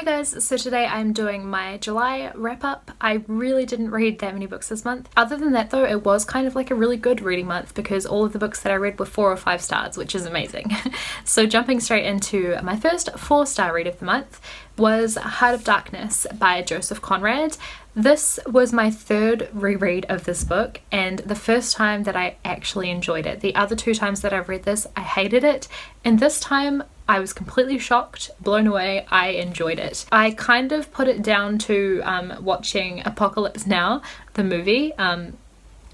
guys, so today I'm doing my July wrap up. I really didn't read that many books this month. Other than that though, it was kind of like a really good reading month because all of the books that I read were 4 or 5 stars, which is amazing. So jumping straight into my first 4-star read of the month was Heart of Darkness by Joseph Conrad. This was my 3rd reread of this book and the first time that I actually enjoyed it. The other 2 times that I've read this, I hated it, and this time I was completely shocked, blown away. I enjoyed it. I kind of put it down to watching Apocalypse Now, the movie.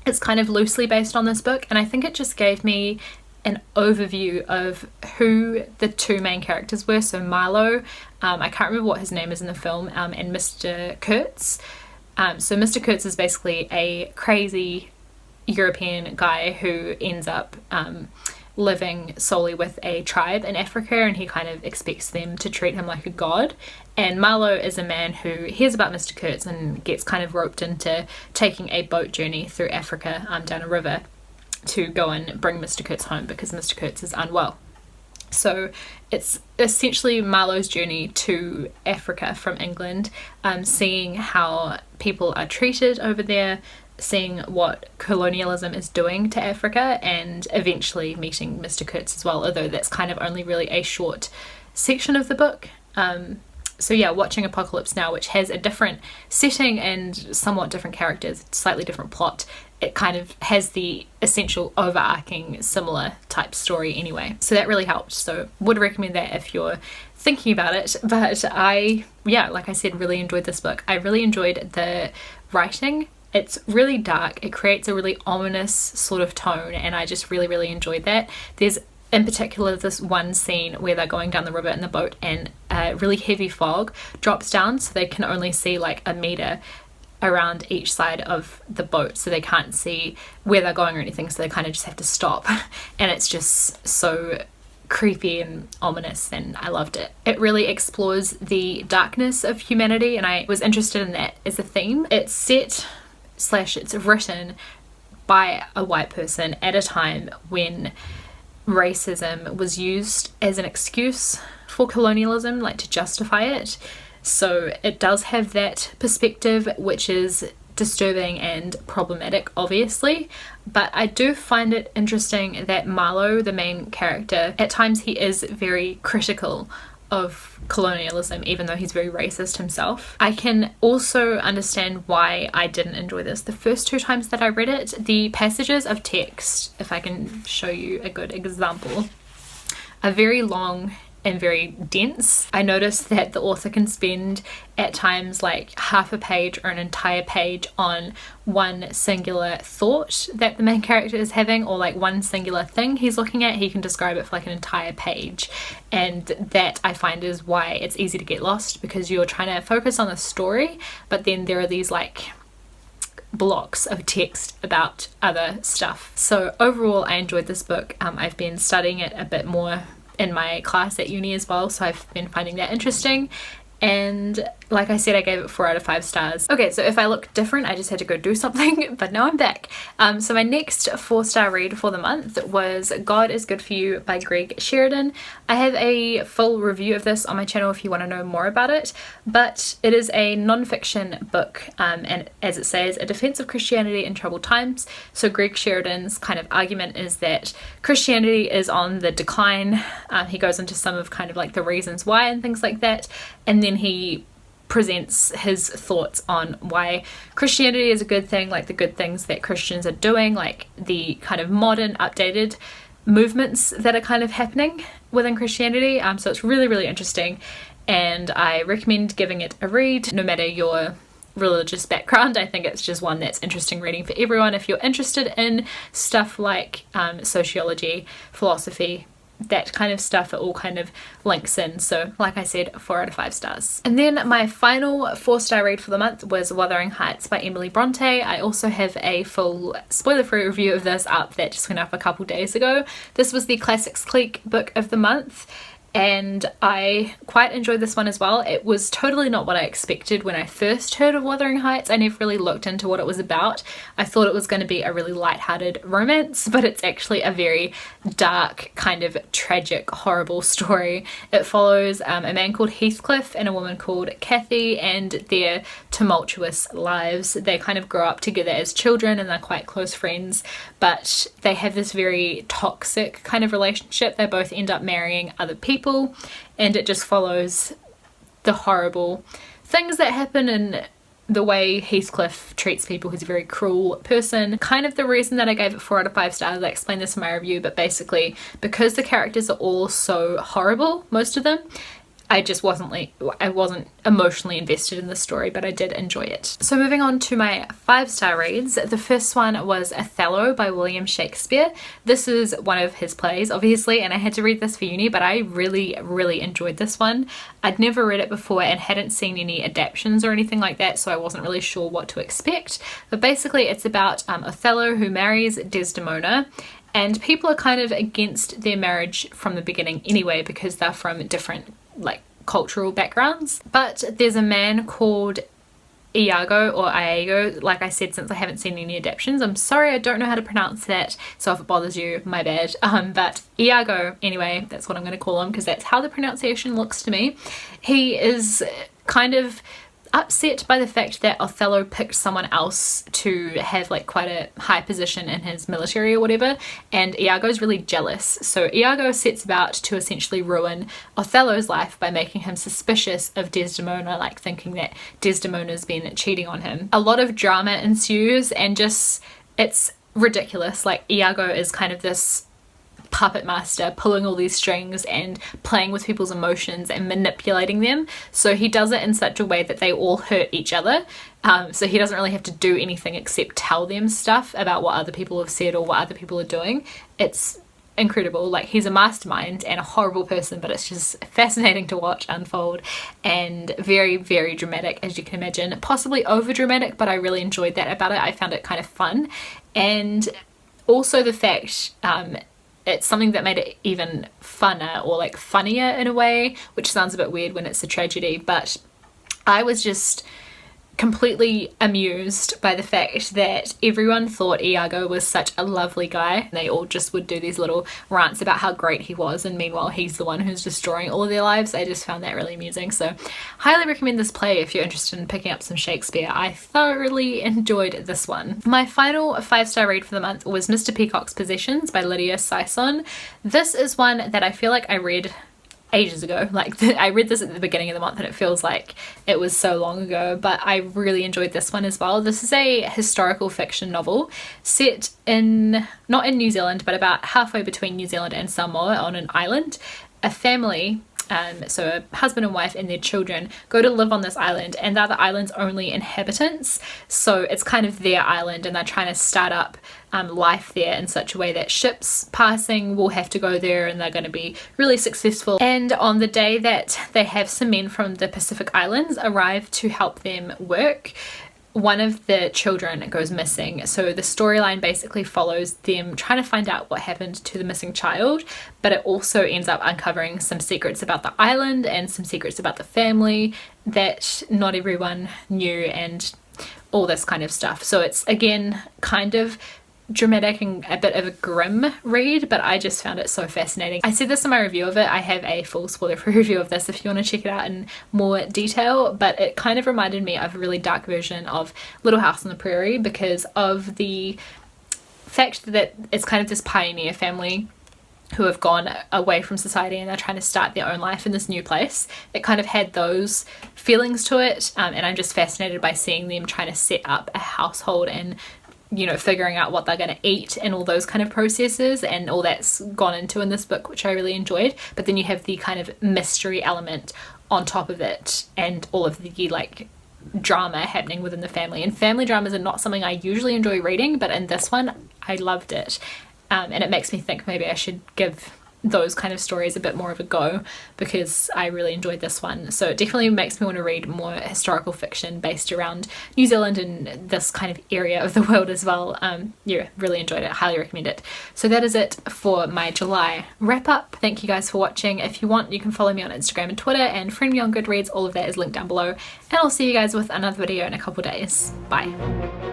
It's kind of loosely based on this book, and I think it just gave me an overview of who the 2 main characters were. So Milo, I can't remember what his name is in the film, and Mr. Kurtz. So Mr. Kurtz is basically a crazy European guy who ends up living solely with a tribe in Africa, and he kind of expects them to treat him like a god. And Milo is a man who hears about Mr. Kurtz and gets kind of roped into taking a boat journey through Africa down a river to go and bring Mr. Kurtz home because Mr. Kurtz is unwell. So it's essentially Milo's journey to Africa from England, seeing how people are treated over there, seeing what colonialism is doing to Africa, and eventually meeting Mr. Kurtz as well, although that's kind of only really a short section of the book. So yeah, watching Apocalypse Now, which has a different setting and somewhat different characters, slightly different plot, it kind of has the essential overarching similar type story anyway. So that really helped. So would recommend that if you're thinking about it. But like I said, really enjoyed this book. I really enjoyed the writing. It's really dark. It creates a really ominous sort of tone, and I just really enjoyed that. There's in particular this one scene where they're going down the river in the boat and a really heavy fog drops down, so they can only see like a meter around each side of the boat, so they can't see where they're going or anything, so they kind of just have to stop. And it's just so creepy and ominous, and I loved it. It really explores the darkness of humanity, and I was interested in that as a theme. It's set / it's written by a white person at a time when racism was used as an excuse for colonialism, like to justify it. So it does have that perspective, which is disturbing and problematic, obviously, but I do find it interesting that Milo, the main character, at times he is very critical of colonialism, even though he's very racist himself. I can also understand why I didn't enjoy this. The first 2 times that I read it, the passages of text, if I can show you a good example, are very long and very dense. I noticed that the author can spend at times like half a page or an entire page on one singular thought that the main character is having, or like one singular thing he's looking at. He can describe it for like an entire page, and that I find is why it's easy to get lost, because you're trying to focus on the story, but then there are these like blocks of text about other stuff. So overall I enjoyed this book. I've been studying it a bit more in my class at uni as well, so I've been finding that interesting, and like I said, I gave it 4 out of 5 stars. Okay, so if I look different, I just had to go do something, but now I'm back. So my next 4-star read for the month was God is Good for You by Greg Sheridan. I have a full review of this on my channel if you want to know more about it, but it is a non-fiction book, and as it says, a defense of Christianity in troubled times. So Greg Sheridan's kind of argument is that Christianity is on the decline. He goes into some of kind of like the reasons why and things like that, and then he presents his thoughts on why Christianity is a good thing, like the good things that Christians are doing, like the kind of modern updated movements that are kind of happening within Christianity. So it's really interesting, and I recommend giving it a read no matter your religious background. I think it's just one that's interesting reading for everyone. If you're interested in stuff like sociology, philosophy, that kind of stuff, it all kind of links in. So like I said, 4 out of 5 stars. And then my final 4-star read for the month was Wuthering Heights by Emily Bronte. I also have a full spoiler-free review of this up that just went up a couple days ago. This was the Classics Clique book of the month, and I quite enjoyed this one as well. It was totally not what I expected when I first heard of Wuthering Heights. I never really looked into what it was about. I thought it was going to be a really light-hearted romance, but it's actually a very dark, kind of tragic, horrible story. It follows a man called Heathcliff and a woman called Kathy and their tumultuous lives. They kind of grow up together as children and they're quite close friends, but they have this very toxic kind of relationship. They both end up marrying other people, and it just follows the horrible things that happen and the way Heathcliff treats people. He's a very cruel person. Kind of the reason that I gave it 4 out of 5 stars, I explained this in my review, but basically because the characters are all so horrible, most of them, I wasn't emotionally invested in the story, but I did enjoy it. So moving on to my 5-star reads, the first one was Othello by William Shakespeare. This is one of his plays, obviously, and I had to read this for uni, but I really enjoyed this one. I'd never read it before and hadn't seen any adaptations or anything like that, so I wasn't really sure what to expect. But basically it's about Othello, who marries Desdemona, and people are kind of against their marriage from the beginning anyway because they're from different cultural backgrounds. But there's a man called Iago or Iago, like I said, since I haven't seen any adaptations. I'm sorry, I don't know how to pronounce that, so if it bothers you, my bad. But Iago, anyway, that's what I'm going to call him because that's how the pronunciation looks to me. He is kind of upset by the fact that Othello picked someone else to have quite a high position in his military or whatever, and Iago's really jealous. So Iago sets about to essentially ruin Othello's life by making him suspicious of Desdemona, thinking that Desdemona's been cheating on him. A lot of drama ensues and just, it's ridiculous. Iago is kind of this puppet master pulling all these strings and playing with people's emotions and manipulating them. So he does it in such a way that they all hurt each other. So he doesn't really have to do anything except tell them stuff about what other people have said or what other people are doing. It's incredible. He's a mastermind and a horrible person, but it's just fascinating to watch unfold and very dramatic, as you can imagine. Possibly over dramatic, but I really enjoyed that about it. I found it kind of fun, and also the fact it's something that made it even funner or funnier in a way, which sounds a bit weird when it's a tragedy, but I was just completely amused by the fact that everyone thought Iago was such a lovely guy. They all just would do these little rants about how great he was, and meanwhile he's the one who's destroying all of their lives. I just found that really amusing. So highly recommend this play if you're interested in picking up some Shakespeare. I thoroughly enjoyed this one. My final 5-star read for the month was Mr. Peacock's Possessions by Lydia Sison. This is one that I feel like I read ages ago. I read this at the beginning of the month and it feels like it was so long ago, but I really enjoyed this one as well. This is a historical fiction novel set in, not in New Zealand, but about halfway between New Zealand and Samoa on an island. A family, so a husband and wife and their children, go to live on this island, and they're the island's only inhabitants, so it's kind of their island, and they're trying to start up life there in such a way that ships passing will have to go there and they're going to be really successful. And on the day that they have some men from the Pacific Islands arrive to help them work, one of the children goes missing. So the storyline basically follows them trying to find out what happened to the missing child, but it also ends up uncovering some secrets about the island and some secrets about the family that not everyone knew and all this kind of stuff. So it's again kind of dramatic and a bit of a grim read, but I just found it so fascinating. I said this in my review of it. I have a full spoiler-free review of this if you want to check it out in more detail, but it kind of reminded me of a really dark version of Little House on the Prairie because of the fact that it's kind of this pioneer family who have gone away from society and they're trying to start their own life in this new place. It kind of had those feelings to it, and I'm just fascinated by seeing them trying to set up a household and figuring out what they're going to eat and all those kind of processes, and all that's gone into in this book, which I really enjoyed. But then you have the kind of mystery element on top of it and all of the drama happening within the family. And family dramas are not something I usually enjoy reading, but in this one I loved it. And it makes me think maybe I should give those kind of stories a bit more of a go, because I really enjoyed this one. So it definitely makes me want to read more historical fiction based around New Zealand and this kind of area of the world as well. Yeah, really enjoyed it, highly recommend it. So that is it for my July wrap up. Thank you guys for watching. If you want, you can follow me on Instagram and Twitter and friend me on Goodreads. All of that is linked down below, and I'll see you guys with another video in a couple days. Bye.